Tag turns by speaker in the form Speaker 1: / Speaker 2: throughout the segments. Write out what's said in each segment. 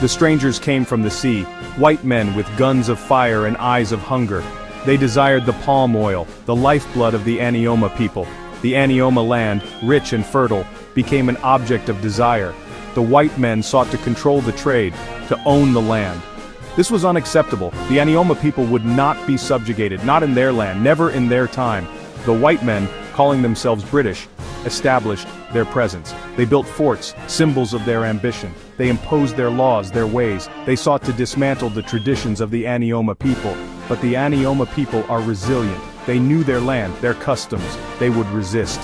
Speaker 1: The strangers came from the sea, white men with guns of fire and eyes of hunger. They desired the palm oil, the lifeblood of the Anioma people. The Anioma land, rich and fertile, became an object of desire. The white men sought to control the trade, to own the land. This was unacceptable. The Anioma people would not be subjugated, not in their land, never in their time. The white men, calling themselves British, established their presence. They built forts, symbols of their ambition. They imposed their laws, their ways. They sought to dismantle the traditions of the Anioma people. But the Anioma people are resilient. They knew their land, their customs. They would resist.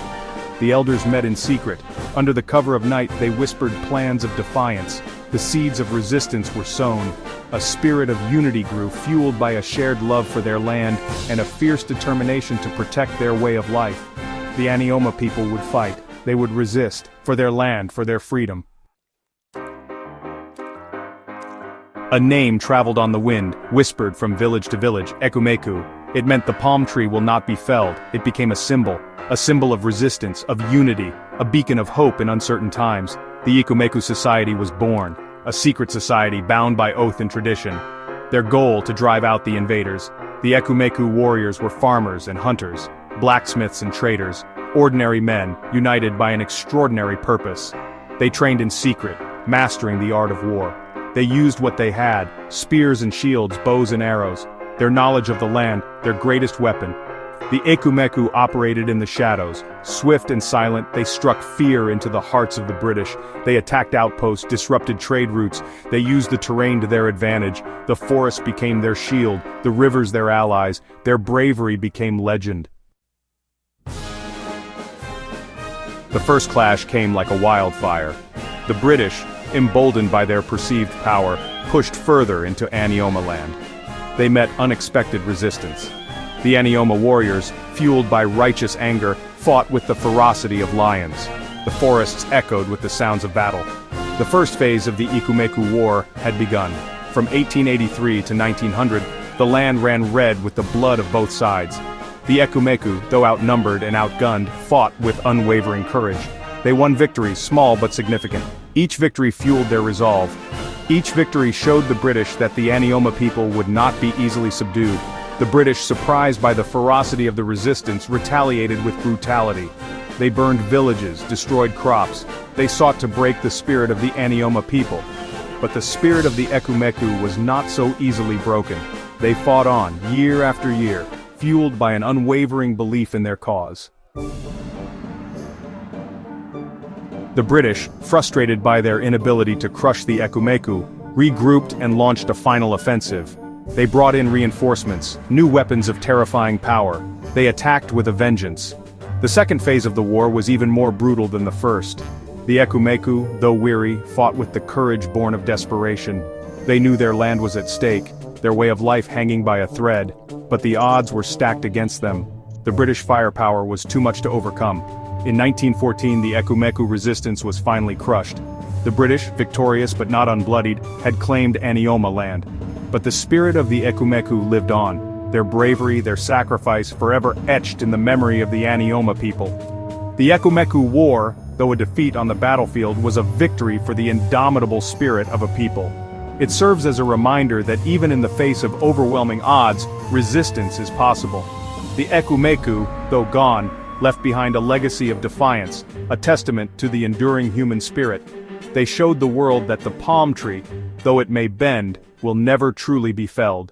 Speaker 1: The elders met in secret. Under the cover of night, they whispered plans of defiance. The seeds of resistance were sown. A spirit of unity grew, fueled by a shared love for their land and a fierce determination to protect their way of life. The Anioma people would fight. They would resist, for their land, for their freedom. A name traveled on the wind, whispered from village to village, Ekumeku. It meant the palm tree will not be felled. It became a symbol of resistance, of unity, a beacon of hope in uncertain times. The Ekumeku society was born, a secret society bound by oath and tradition. Their goal to drive out the invaders. The Ekumeku warriors were farmers and hunters, blacksmiths and traders, ordinary men, united by an extraordinary purpose. They trained in secret, mastering the art of war. They used what they had, spears and shields, bows and arrows. Their knowledge of the land, their greatest weapon. The Ekumeku operated in the shadows. Swift and silent, they struck fear into the hearts of the British. They attacked outposts, disrupted trade routes. They used the terrain to their advantage. The forest became their shield, the rivers their allies. Their bravery became legend. The first clash came like a wildfire. The British, emboldened by their perceived power, pushed further into Anioma land. They met unexpected resistance. The Anioma warriors, fueled by righteous anger, fought with the ferocity of lions. The forests echoed with the sounds of battle. The first phase of the Ekumeku War had begun. From 1883 to 1900, the land ran red with the blood of both sides. The Ekumeku, though outnumbered and outgunned, fought with unwavering courage. They won victories, small but significant. Each victory fueled their resolve. Each victory showed the British that the Anioma people would not be easily subdued. The British, surprised by the ferocity of the resistance, retaliated with brutality. They burned villages, destroyed crops. They sought to break the spirit of the Anioma people. But the spirit of the Ekumeku was not so easily broken. They fought on, year after year, fueled by an unwavering belief in their cause. The British, frustrated by their inability to crush the Ekumeku, regrouped and launched a final offensive. They brought in reinforcements, new weapons of terrifying power. They attacked with a vengeance. The second phase of the war was even more brutal than the first. The Ekumeku, though weary, fought with the courage born of desperation. They knew their land was at stake, their way of life hanging by a thread, but the odds were stacked against them. The British firepower was too much to overcome. In 1914, the Ekumeku resistance was finally crushed. The British, victorious but not unbloodied, had claimed Anioma land. But the spirit of the Ekumeku lived on, their bravery, their sacrifice forever etched in the memory of the Anioma people. The Ekumeku War, though a defeat on the battlefield, was a victory for the indomitable spirit of a people. It serves as a reminder that even in the face of overwhelming odds, resistance is possible. The Ekumeku, though gone, left behind a legacy of defiance, a testament to the enduring human spirit. They showed the world that the palm tree, though it may bend, will never truly be felled.